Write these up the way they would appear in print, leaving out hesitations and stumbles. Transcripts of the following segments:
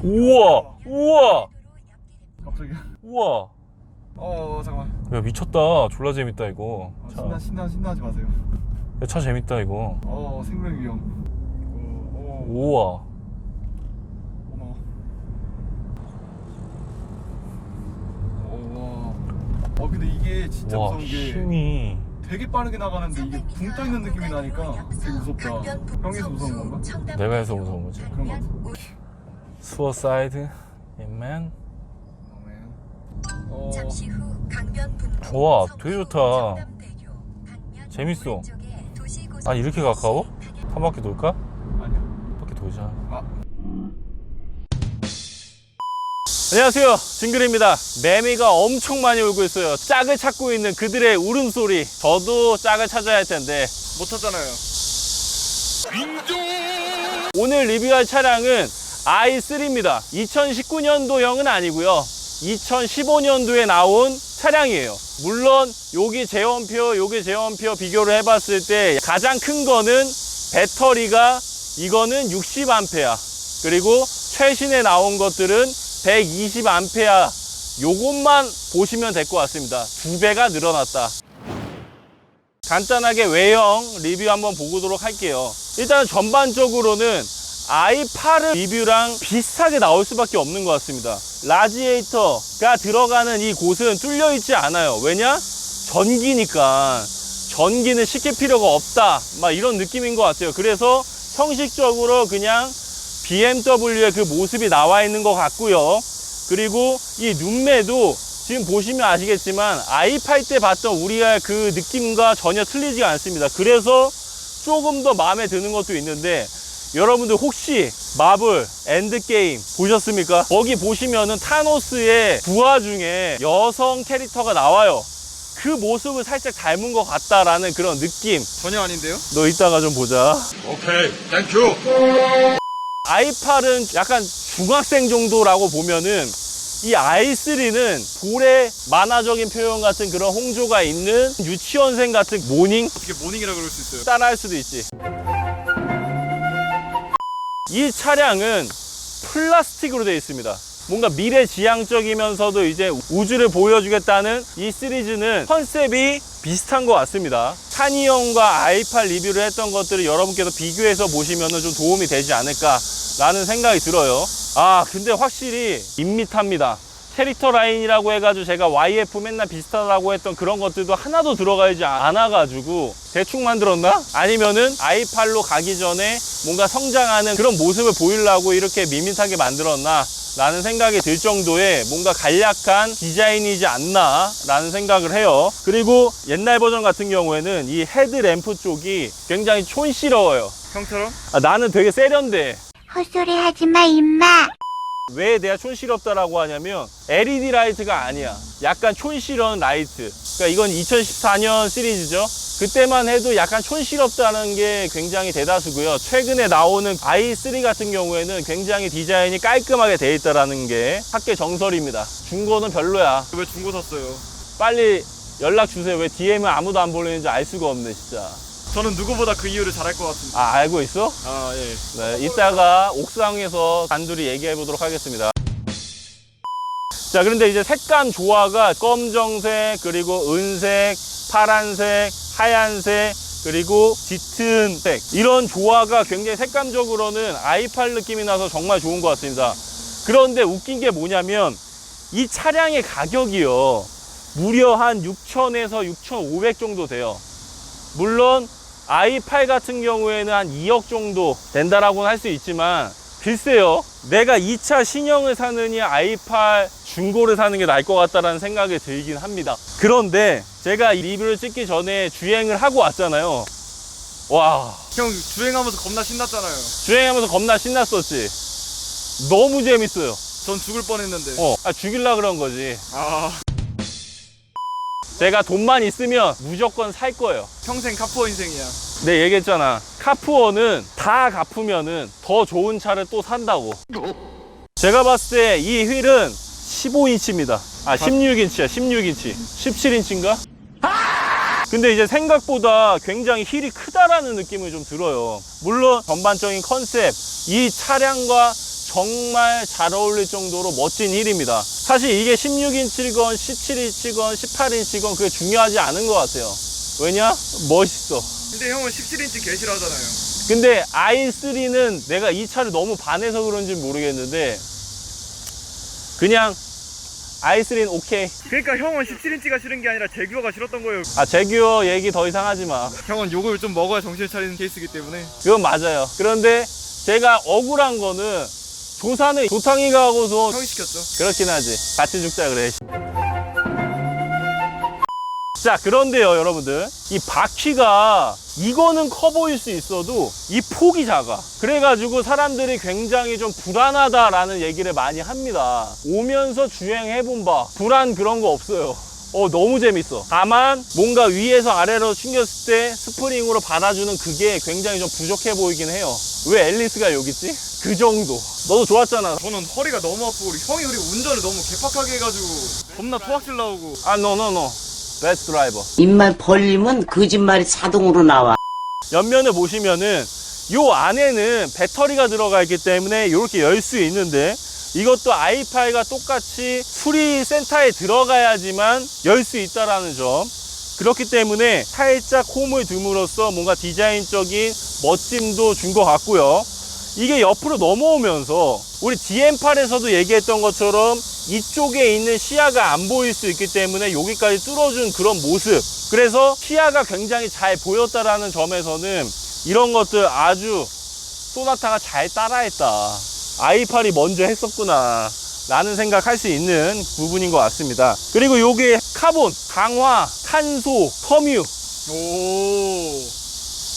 우와 우와 갑자기. 우와. 잠깐만. 야 미쳤다. 졸라 재밌다 이거. 신나지 마세요. 야, 차 재밌다 이거. 생명 위험. 우와. 근데 이게 진짜 와 무서운 게 힘이. 되게 빠르게 나가는데 이게 붕 떠 있는 느낌이 나니까 되게 무섭다. 형이서 무서운 건가? 내가 해서 무서운 거지. 그런 거 같아. 수어사이드 맨. 잠시 후 강변북로 와 되게 좋다. 재밌어. 아 이렇게 가까워? 한 바퀴 돌까? 아니야. 한 바퀴 돌자. 안녕하세요, 진글입니다. 매미가 엄청 많이 울고 있어요. 짝을 찾고 있는 그들의 울음소리. 저도 짝을 찾아야 할 텐데 못 찾잖아요. 오늘 리뷰할 차량은 i3입니다 2019년도형은 아니고요 2015년도에 나온 차량이에요. 물론 여기 제원표 여기 제원표 비교를 해봤을 때 가장 큰 거는 배터리가 이거는 60A 그리고 최신에 나온 것들은 120A 요것만 보시면 될 것 같습니다. 2배가 늘어났다. 간단하게 외형 리뷰 한번 보도록 할게요. 일단 전반적으로는 i8 리뷰랑 비슷하게 나올 수밖에 없는 것 같습니다. 라지에이터가 들어가는 이 곳은 뚫려 있지 않아요. 왜냐? 전기니까. 전기는 시킬 필요가 없다 막 이런 느낌인 것 같아요. 그래서 형식적으로 그냥 BMW의 그 모습이 나와 있는 것 같고요. 그리고 이 눈매도 지금 보시면 아시겠지만 i8 때 봤던 우리가 그 느낌과 전혀 틀리지가 않습니다. 그래서 조금 더 마음에 드는 것도 있는데 여러분들 혹시 마블 엔드게임 보셨습니까? 거기 보시면은 타노스의 부하 중에 여성 캐릭터가 나와요. 그 모습을 살짝 닮은 것 같다라는 그런 느낌. 전혀 아닌데요? 너 이따가 좀 보자. 오케이, 땡큐. i8은 약간 중학생 정도라고 보면은 이 i3는 볼에 만화적인 표현 같은 그런 홍조가 있는 유치원생 같은 모닝? 어떻게 모닝이라 그럴 수 있어요? 따라할 수도 있지. 이 차량은 플라스틱으로 되어 있습니다. 뭔가 미래지향적이면서도 이제 우주를 보여주겠다는 이 시리즈는 컨셉이 비슷한 것 같습니다. 찬이 형과 i8 리뷰를 했던 것들을 여러분께서 비교해서 보시면 좀 도움이 되지 않을까 라는 생각이 들어요. 근데 확실히 밋밋합니다. 캐릭터 라인이라고 해가지고 제가 YF 맨날 비슷하다고 했던 그런 것들도 하나도 들어가지 않아가지고 대충 만들었나? 아니면은 i8로 가기 전에 뭔가 성장하는 그런 모습을 보이려고 이렇게 밋밋하게 만들었나? 라는 생각이 들 정도의 뭔가 간략한 디자인이지 않나 라는 생각을 해요. 그리고 옛날 버전 같은 경우에는 이 헤드램프 쪽이 굉장히 촌스러워요. 형처럼? 나는 되게 세련돼. 헛소리 하지마 임마. 왜 내가 촌스럽다라고 하냐면 LED 라이트가 아니야. 약간 촌스러운 라이트. 그러니까 이건 2014년 시리즈죠. 그때만 해도 약간 촌스럽다는 게 굉장히 대다수고요. 최근에 나오는 i3 같은 경우에는 굉장히 디자인이 깔끔하게 되어 있다는 게 학계 정설입니다. 중고는 별로야. 왜 중고 샀어요? 빨리 연락 주세요. 왜 DM을 아무도 안 보내는지 알 수가 없네 진짜. 저는 누구보다 그 이유를 잘할 것 같은데. 알고 있어? 예. 네, 이따가 옥상에서 단둘이 얘기해 보도록 하겠습니다. 자, 그런데 이제 색감 조화가 검정색, 그리고 은색, 파란색, 하얀색, 그리고 짙은 색, 이런 조화가 굉장히 색감적으로는 i8 느낌이 나서 정말 좋은 것 같습니다. 그런데 웃긴 게 뭐냐면 이 차량의 가격이요, 무려 한 6,000에서 6,500 정도 돼요. 물론 i8 같은 경우에는 한 2억 정도 된다라고는 할 수 있지만 글쎄요, 내가 2차 신형을 사느니 i8 중고를 사는 게 나을 것 같다라는 생각이 들긴 합니다. 그런데 제가 이 리뷰를 찍기 전에 주행을 하고 왔잖아요. 와, 형 주행하면서 겁나 신났잖아요. 주행하면서 겁나 신났었지. 너무 재밌어요. 전 죽을 뻔했는데. 죽일라 그런 거지. 제가 돈만 있으면 무조건 살 거예요. 평생 카푸어 인생이야. 네, 얘기했잖아. 카푸어는 다 갚으면은 더 좋은 차를 또 산다고. 제가 봤을 때 이 휠은 15인치입니다. 16인치야, 16인치. 17인치인가? 근데 이제 생각보다 굉장히 휠이 크다라는 느낌이 좀 들어요. 물론 전반적인 컨셉, 이 차량과 정말 잘 어울릴 정도로 멋진 힐입니다. 사실 이게 16인치건 17인치건 18인치건 그게 중요하지 않은 것 같아요. 왜냐? 멋있어. 근데 형은 17인치 개 싫어하잖아요. 근데 i3는 내가 이 차를 너무 반해서 그런지 모르겠는데 그냥 i3는 오케이. 그러니까 형은 17인치가 싫은 게 아니라 제규어가 싫었던 거예요. 아, 제규어 얘기 더 이상 하지 마. 형은 욕을 좀 먹어야 정신을 차리는 케이스이기 때문에. 그건 맞아요. 그런데 제가 억울한 거는 조사는 조탕이가 하고서 형이 시켰죠. 그렇긴 하지. 같이 죽자 그래. 자, 그런데요 여러분들, 이 바퀴가 이거는 커 보일 수 있어도 이 폭이 작아. 그래가지고 사람들이 굉장히 좀 불안하다라는 얘기를 많이 합니다. 오면서 주행해본 바 불안 그런 거 없어요. 너무 재밌어. 다만 뭔가 위에서 아래로 챙겼을 때 스프링으로 받아주는 그게 굉장히 좀 부족해 보이긴 해요. 왜 앨리스가 여기 있지? 그 정도. 너도 좋았잖아. 저는 허리가 너무 아프고 형이 우리 운전을 너무 개팍하게 해가지고 겁나 토악질 나오고. 아, 노. 베스트 드라이버. 입만 벌리면 거짓말이 자동으로 나와. 옆면을 보시면은 요 안에는 배터리가 들어가 있기 때문에 이렇게 열 수 있는데, 이것도 i8과 똑같이 수리센터에 들어가야지만 열 수 있다라는 점. 그렇기 때문에 살짝 홈을 둠으로써 뭔가 디자인적인 멋짐도 준 것 같고요. 이게 옆으로 넘어오면서 우리 DM8에서도 얘기했던 것처럼 이쪽에 있는 시야가 안 보일 수 있기 때문에 여기까지 뚫어준 그런 모습. 그래서 시야가 굉장히 잘 보였다라는 점에서는 이런 것들 아주 소나타가 잘 따라했다. i8이 먼저 했었구나 라는 생각할 수 있는 부분인 것 같습니다. 그리고 요게 카본, 강화, 탄소, 섬유. 오.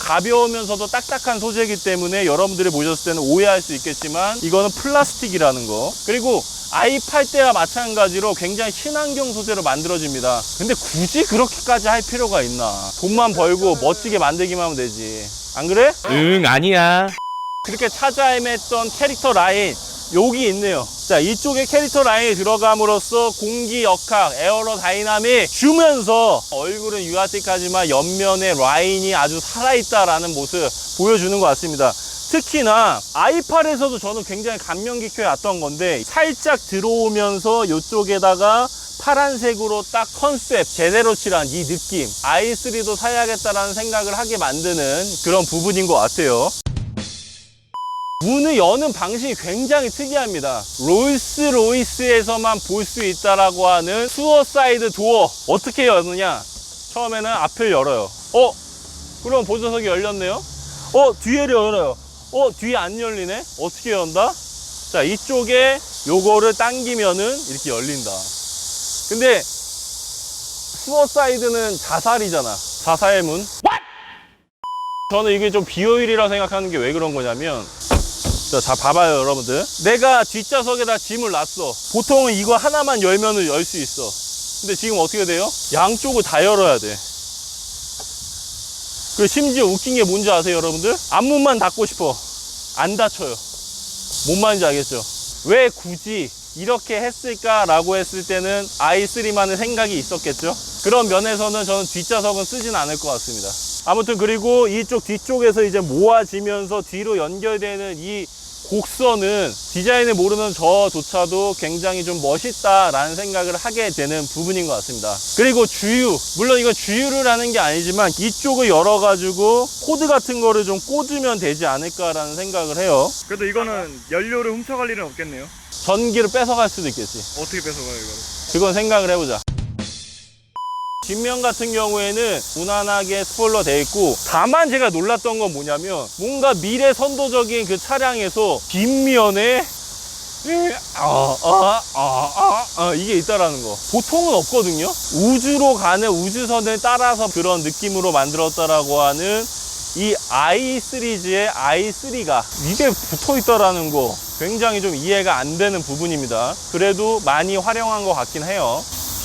가벼우면서도 딱딱한 소재이기 때문에 여러분들이 보셨을 때는 오해할 수 있겠지만 이거는 플라스틱이라는 거. 그리고 i8 때와 마찬가지로 굉장히 친환경 소재로 만들어집니다. 근데 굳이 그렇게까지 할 필요가 있나? 돈만 벌고 멋지게 만들기만 하면 되지. 안 그래? 응, 아니야. 그렇게 찾아 헤맸던 캐릭터 라인 여기 있네요. 자, 이쪽에 캐릭터 라인이 들어감으로써 공기 역학, 에어로 다이나믹 주면서 얼굴은 유아틱하지만 옆면에 라인이 아주 살아있다라는 모습 보여주는 것 같습니다. 특히나 i8에서도 저는 굉장히 감명 깊게 왔던 건데, 살짝 들어오면서 이쪽에다가 파란색으로 딱 컨셉 제대로 칠한 이 느낌, i3도 사야겠다라는 생각을 하게 만드는 그런 부분인 것 같아요. 문을 여는 방식이 굉장히 특이합니다. 롤스로이스에서만 볼 수 있다라고 하는 수어사이드 도어. 어떻게 여느냐? 처음에는 앞을 열어요. 그럼 보조석이 열렸네요. 뒤에를 열어요. 뒤에 안 열리네? 어떻게 연다? 자, 이쪽에 요거를 당기면은 이렇게 열린다. 근데 수어사이드는 자살이잖아. 자살의 문. 저는 이게 좀 비효율이라 생각하는 게 왜 그런 거냐면, 자, 봐봐요 여러분들. 내가 뒷좌석에다 짐을 놨어. 보통은 이거 하나만 열면은 열 수 있어. 근데 지금 어떻게 돼요? 양쪽을 다 열어야 돼. 그리고 심지어 웃긴 게 뭔지 아세요 여러분들? 앞문만 닫고 싶어. 안 닫혀요. 뭔 말인지 알겠죠? 왜 굳이 이렇게 했을까 라고 했을 때는 i3만의 생각이 있었겠죠. 그런 면에서는 저는 뒷좌석은 쓰진 않을 것 같습니다. 아무튼 그리고 이쪽 뒤쪽에서 이제 모아지면서 뒤로 연결되는 이 곡선은 디자인을 모르는 저조차도 굉장히 좀 멋있다라는 생각을 하게 되는 부분인 것 같습니다. 그리고 주유, 물론 이건 주유를 하는 게 아니지만 이쪽을 열어가지고 코드 같은 거를 좀 꽂으면 되지 않을까라는 생각을 해요. 그래도 이거는 연료를 훔쳐갈 일은 없겠네요. 전기를 뺏어갈 수도 있겠지. 어떻게 뺏어가요 이거를? 그건 생각을 해보자. 뒷면 같은 경우에는 무난하게 스포일러 되어 있고, 다만 제가 놀랐던 건 뭐냐면 뭔가 미래 선도적인 그 차량에서 뒷면에 이게 있다라는 거 보통은 없거든요. 우주로 가는 우주선을 따라서 그런 느낌으로 만들었다라고 하는 이 i 시리즈의 i3가 이게 붙어 있다라는 거 굉장히 좀 이해가 안 되는 부분입니다. 그래도 많이 활용한 것 같긴 해요.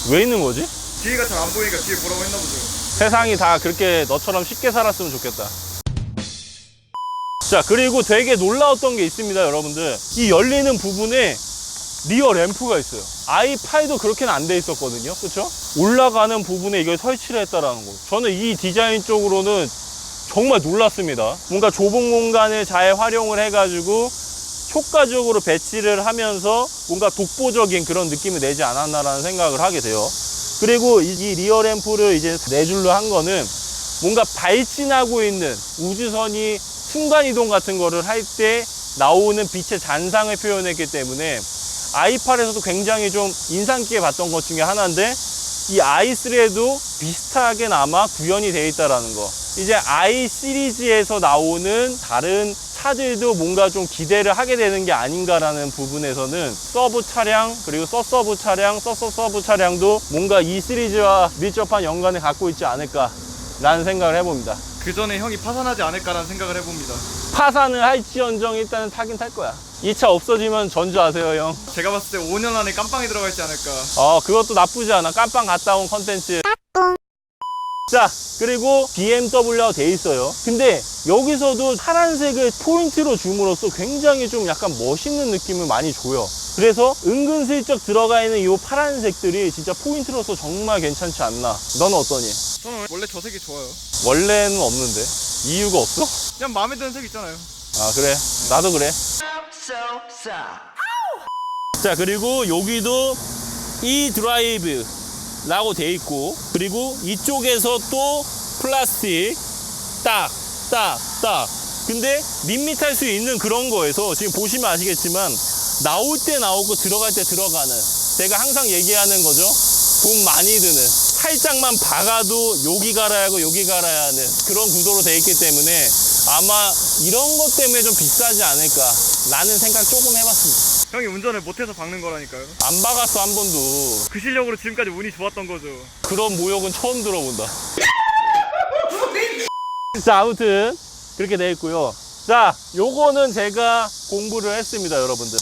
왜 있는 거지? 뒤가 잘 안 보이니까 뒤에 보라고 했나 보죠. 세상이 다 그렇게 너처럼 쉽게 살았으면 좋겠다. 자, 그리고 되게 놀라웠던 게 있습니다 여러분들. 이 열리는 부분에 리어 램프가 있어요. i8도 그렇게는 안 돼 있었거든요. 그쵸? 올라가는 부분에 이걸 설치를 했다라는 거. 저는 이 디자인 쪽으로는 정말 놀랐습니다. 뭔가 좁은 공간을 잘 활용을 해가지고 효과적으로 배치를 하면서 뭔가 독보적인 그런 느낌을 내지 않았나라는 생각을 하게 돼요. 그리고 이 리어 램프를 이제 네 줄로 한 거는 뭔가 발진하고 있는 우주선이 순간이동 같은 거를 할 때 나오는 빛의 잔상을 표현했기 때문에 i8에서도 굉장히 좀 인상 깊게 봤던 것 중에 하나인데, 이 i3에도 비슷하게나마 구현이 되어 있다는 거. 이제 i 시리즈에서 나오는 다른 차들도 뭔가 좀 기대를 하게 되는 게 아닌가라는 부분에서는 서브 차량, 그리고 서브 차량, 서브 차량도 뭔가 이 시리즈와 밀접한 연관을 갖고 있지 않을까라는 생각을 해봅니다. 그 전에 형이 파산하지 않을까라는 생각을 해봅니다. 파산을 할지언정 일단은 타긴 탈 거야. 이 차 없어지면 전주하세요, 형. 제가 봤을 때 5년 안에 깜빵이 들어가 있지 않을까. 그것도 나쁘지 않아. 깜빵 갔다 온 컨텐츠. 자, 그리고 BMW가 돼 있어요. 근데 여기서도 파란색을 포인트로 줌으로써 굉장히 좀 약간 멋있는 느낌을 많이 줘요. 그래서 은근슬쩍 들어가 있는 이 파란색들이 진짜 포인트로서 정말 괜찮지 않나. 너는 어떠니? 저는 원래 저 색이 좋아요. 원래는 없는데 이유가 없어? 그냥 마음에 드는 색 있잖아요. 아, 그래. 나도 그래. 자, 그리고 여기도 이 드라이브 라고 돼 있고, 그리고 이쪽에서 또 플라스틱 딱 근데 밋밋할 수 있는 그런 거에서 지금 보시면 아시겠지만 나올 때 나오고 들어갈 때 들어가는, 제가 항상 얘기하는 거죠. 돈 많이 드는, 살짝만 박아도 여기 갈아야 하고 여기 갈아야 하는 그런 구도로 돼 있기 때문에 아마 이런 것 때문에 좀 비싸지 않을까 라는 생각 조금 해봤습니다. 형이 운전을 못해서 박는 거라니까요. 안 박았어, 한 번도. 그 실력으로 지금까지 운이 좋았던 거죠. 그런 모욕은 처음 들어본다. 자, 아무튼 그렇게 돼 있고요. 자, 요거는 제가 공부를 했습니다, 여러분들.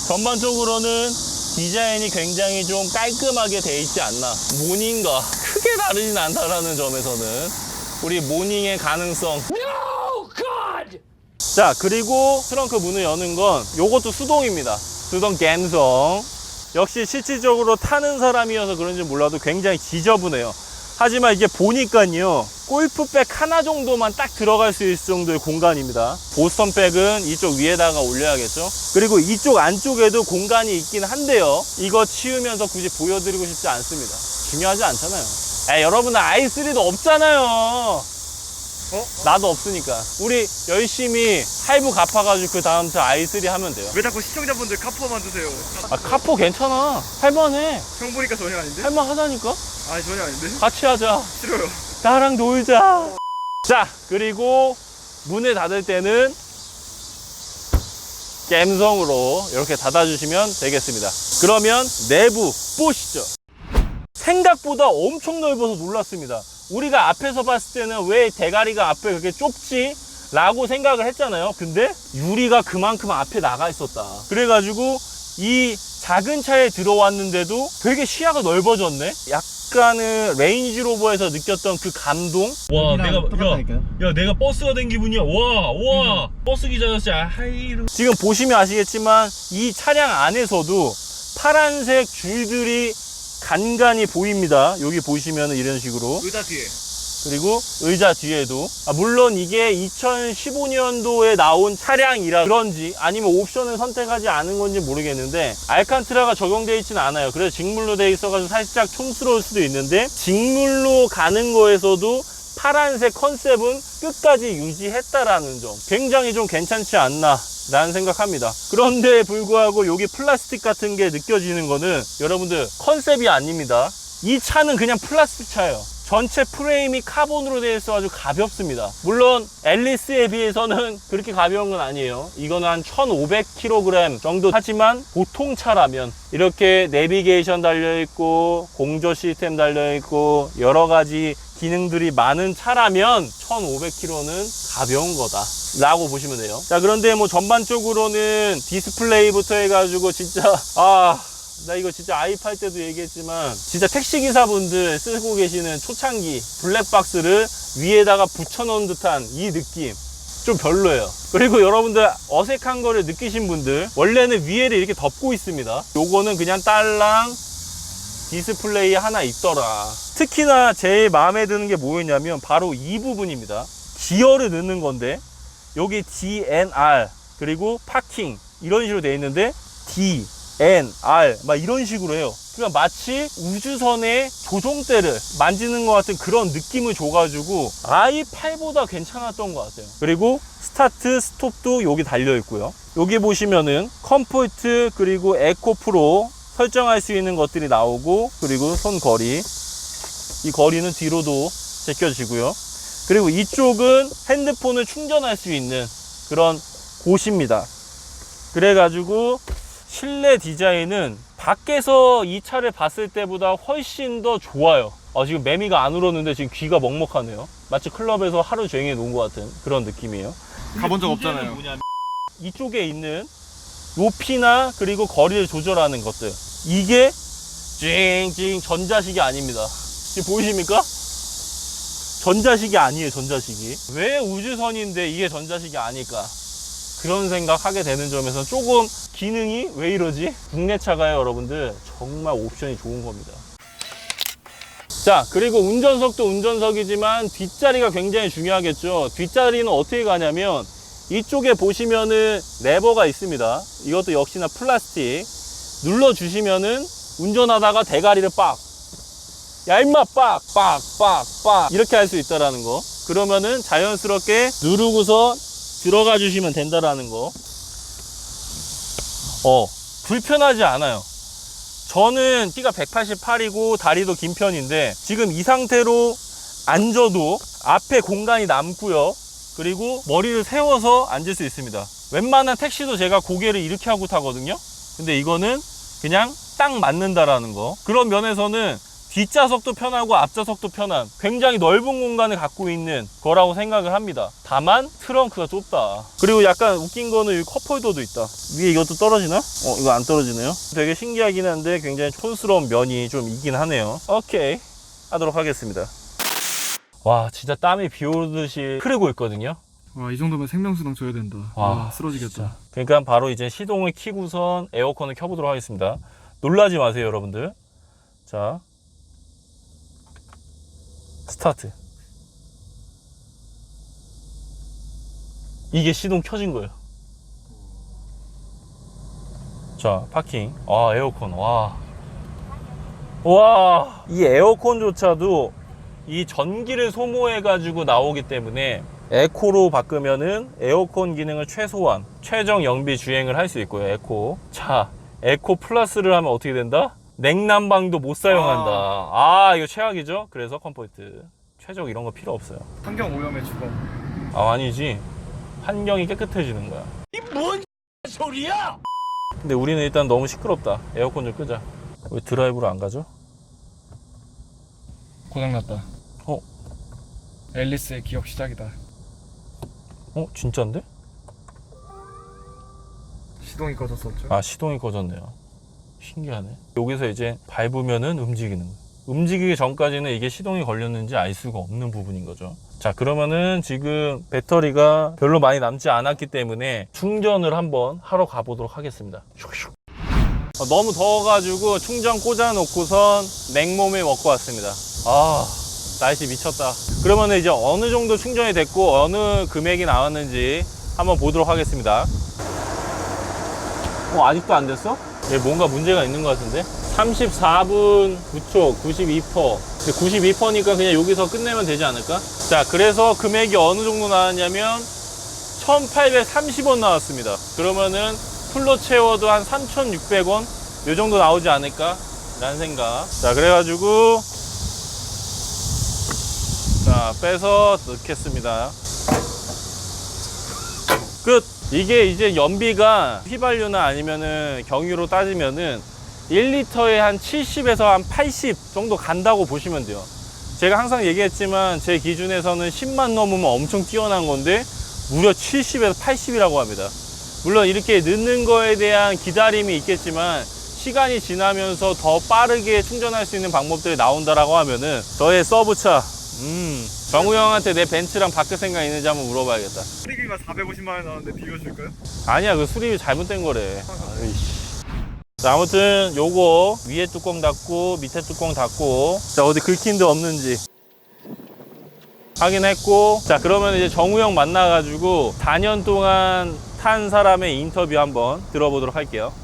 전반적으로는 디자인이 굉장히 좀 깔끔하게 돼 있지 않나. 모닝과 크게 다르진 않다라는 점에서는 우리 모닝의 가능성. No, God! 자, 그리고 트렁크 문을 여는 건 요것도 수동입니다. 수동 감성. 역시 실질적으로 타는 사람이어서 그런지 몰라도 굉장히 지저분해요. 하지만 이게 보니까요, 골프백 하나 정도만 딱 들어갈 수 있을 정도의 공간입니다. 보스턴백은 이쪽 위에다가 올려야겠죠. 그리고 이쪽 안쪽에도 공간이 있긴 한데요, 이거 치우면서 굳이 보여드리고 싶지 않습니다. 중요하지 않잖아요. 여러분은 i3도 없잖아요. 나도 없으니까. 우리 열심히 할부 갚아가지고 그 다음 차 i3 하면 돼요. 왜 자꾸 시청자분들 카푸어만 주세요? 카포 괜찮아. 할만해. 형 보니까 전혀 아닌데? 할만하다니까. 아니 전혀 아닌데? 같이 하자. 싫어요. 나랑 놀자. 자, 그리고 문을 닫을 때는 갬성으로 이렇게 닫아주시면 되겠습니다. 그러면 내부 보시죠. 생각보다 엄청 넓어서 놀랐습니다. 우리가 앞에서 봤을 때는 왜 대가리가 앞에 그렇게 좁지? 라고 생각을 했잖아요. 근데 유리가 그만큼 앞에 나가 있었다. 그래가지고 이 작은 차에 들어왔는데도 되게 시야가 넓어졌네. 약간은 레인지로버에서 느꼈던 그 감동. 와, 내가 버스가 된 기분이야. 와, 버스 기자였지. 하이루. 지금 보시면 아시겠지만 이 차량 안에서도 파란색 줄들이 간간히 보입니다. 여기 보시면 이런 식으로. 의자 뒤에. 그리고 의자 뒤에도. 물론 이게 2015년도에 나온 차량이라 그런지 아니면 옵션을 선택하지 않은 건지 모르겠는데 알칸트라가 적용되어 있지는 않아요. 그래서 직물로 되어 있어가지고 살짝 촌스러울 수도 있는데, 직물로 가는 거에서도 파란색 컨셉은 끝까지 유지했다라는 점, 굉장히 좀 괜찮지 않나 라는 생각합니다. 그런데 불구하고 여기 플라스틱 같은 게 느껴지는 거는 여러분들 컨셉이 아닙니다. 이 차는 그냥 플라스틱 차예요. 전체 프레임이 카본으로 되어 있어 가지고 가볍습니다. 물론 앨리스에 비해서는 그렇게 가벼운 건 아니에요. 이거는 한 1500kg 정도 하지만 보통 차라면 이렇게 내비게이션 달려있고 공조 시스템 달려있고 여러가지 기능들이 많은 차라면 1500kg는 가벼운 거다 라고 보시면 돼요. 자, 그런데 뭐 전반적으로는 디스플레이부터 해가지고 진짜 나 이거 진짜 i8 때도 얘기했지만 진짜 택시기사분들 쓰고 계시는 초창기 블랙박스를 위에다가 붙여놓은 듯한 이 느낌 좀 별로예요. 그리고 여러분들 어색한 거를 느끼신 분들, 원래는 위에를 이렇게 덮고 있습니다. 요거는 그냥 딸랑 디스플레이 하나 있더라. 특히나 제일 마음에 드는 게 뭐였냐면 바로 이 부분입니다. 기어를 넣는 건데 여기 DNR 그리고 파킹 이런 식으로 되어 있는데 DNR 막 이런 식으로 해요. 그러니까 마치 우주선의 조종대를 만지는 것 같은 그런 느낌을 줘가지고 i8보다 괜찮았던 것 같아요. 그리고 스타트 스톱도 여기 달려 있고요. 여기 보시면은 컴포트 그리고 에코 프로 설정할 수 있는 것들이 나오고, 그리고 손 거리, 이 거리는 뒤로도 제껴지고요. 그리고 이쪽은 핸드폰을 충전할 수 있는 그런 곳입니다. 그래가지고 실내 디자인은 밖에서 이 차를 봤을 때보다 훨씬 더 좋아요. 지금 매미가 안 울었는데 지금 귀가 먹먹하네요. 마치 클럽에서 하루 종일 논 것 같은 그런 느낌이에요. 가본 적 없잖아요. 이쪽에 있는 높이나 그리고 거리를 조절하는 것들, 이게 찡찡 전자식이 아닙니다. 지금 보이십니까? 전자식이 아니에요. 전자식이. 왜 우주선인데 이게 전자식이 아닐까, 그런 생각하게 되는 점에서 조금 기능이 왜 이러지? 국내 차가요 여러분들, 정말 옵션이 좋은 겁니다. 자, 그리고 운전석도 운전석이지만 뒷자리가 굉장히 중요하겠죠. 뒷자리는 어떻게 가냐면 이쪽에 보시면은 레버가 있습니다. 이것도 역시나 플라스틱. 눌러주시면은 운전하다가 대가리를 빡, 야 임마 빡 이렇게 할 수 있다라는 거. 그러면은 자연스럽게 누르고서 들어가 주시면 된다라는 거. 불편하지 않아요. 저는 키가 188이고 다리도 긴 편인데 지금 이 상태로 앉아도 앞에 공간이 남고요. 그리고 머리를 세워서 앉을 수 있습니다. 웬만한 택시도 제가 고개를 이렇게 하고 타거든요. 근데 이거는 그냥 딱 맞는다라는 거. 그런 면에서는 뒷좌석도 편하고 앞좌석도 편한 굉장히 넓은 공간을 갖고 있는 거라고 생각을 합니다. 다만 트렁크가 좁다. 그리고 약간 웃긴 거는 여기 컵홀더도 있다. 위에 이것도 떨어지나? 이거 안 떨어지네요. 되게 신기하긴 한데 굉장히 촌스러운 면이 좀 있긴 하네요. 오케이, 하도록 하겠습니다. 와, 진짜 땀이 비 오듯이 흐르고 있거든요. 와, 이 정도면 생명수당 줘야 된다. 와, 쓰러지겠다. 진짜. 그러니까 바로 이제 시동을 켜고선 에어컨을 켜보도록 하겠습니다. 놀라지 마세요 여러분들. 자, 스타트. 이게 시동 켜진 거예요. 자, 파킹. 에어컨. 와, 이 에어컨조차도 이 전기를 소모해 가지고 나오기 때문에 에코로 바꾸면은 에어컨 기능을 최소한 최정 영비 주행을 할 수 있고요. 에코. 자, 에코 플러스를 하면 어떻게 된다? 냉난방도 못 사용한다. 이거 최악이죠. 그래서 컴포트 최적 이런 거 필요 없어요. 환경 오염에 죽어. 아니지, 환경이 깨끗해지는 거야. 이 뭔 소리야? 근데 우리는 일단 너무 시끄럽다. 에어컨 좀 끄자. 왜 드라이브로 안 가죠? 고장났다. 어? 앨리스의 기억 시작이다. 진짜인데? 시동이 꺼졌었죠. 시동이 꺼졌네요. 신기하네. 여기서 이제 밟으면은 움직이는 거예요. 움직이기 전까지는 이게 시동이 걸렸는지 알 수가 없는 부분인 거죠. 자, 그러면은 지금 배터리가 별로 많이 남지 않았기 때문에 충전을 한번 하러 가보도록 하겠습니다. 너무 더워가지고 충전 꽂아놓고선 냉모밀 먹고 왔습니다. 날씨 미쳤다. 그러면 이제 어느 정도 충전이 됐고 어느 금액이 나왔는지 한번 보도록 하겠습니다. 아직도 안 됐어? 뭔가 문제가 있는 것 같은데? 34분 9초 92%. 92%니까 그냥 여기서 끝내면 되지 않을까? 자, 그래서 금액이 어느 정도 나왔냐면 1830원 나왔습니다. 그러면은 풀로 채워도 한 3600원 요 정도 나오지 않을까 라는 생각. 자, 그래가지고 자, 빼서 넣겠습니다. 끝. 이게 이제 연비가 휘발유나 아니면은 경유로 따지면은 1리터에 한 70에서 한 80 정도 간다고 보시면 돼요. 제가 항상 얘기했지만 제 기준에서는 10만 넘으면 엄청 뛰어난 건데 무려 70에서 80이라고 합니다. 물론 이렇게 넣는 거에 대한 기다림이 있겠지만 시간이 지나면서 더 빠르게 충전할 수 있는 방법들이 나온다라고 하면은 저의 서브차 정우 형한테 내 벤츠랑 바꿀 생각 있는지 한번 물어봐야겠다. 수리비가 450만 원 나왔는데 비벼줄까요? 아니야, 그 수리비 잘못된 거래. 자, 아무튼 요거 위에 뚜껑 닫고 밑에 뚜껑 닫고, 자, 어디 긁힌 데 없는지 확인했고, 자, 그러면 이제 정우 형 만나가지고 4년 동안 탄 사람의 인터뷰 한번 들어보도록 할게요.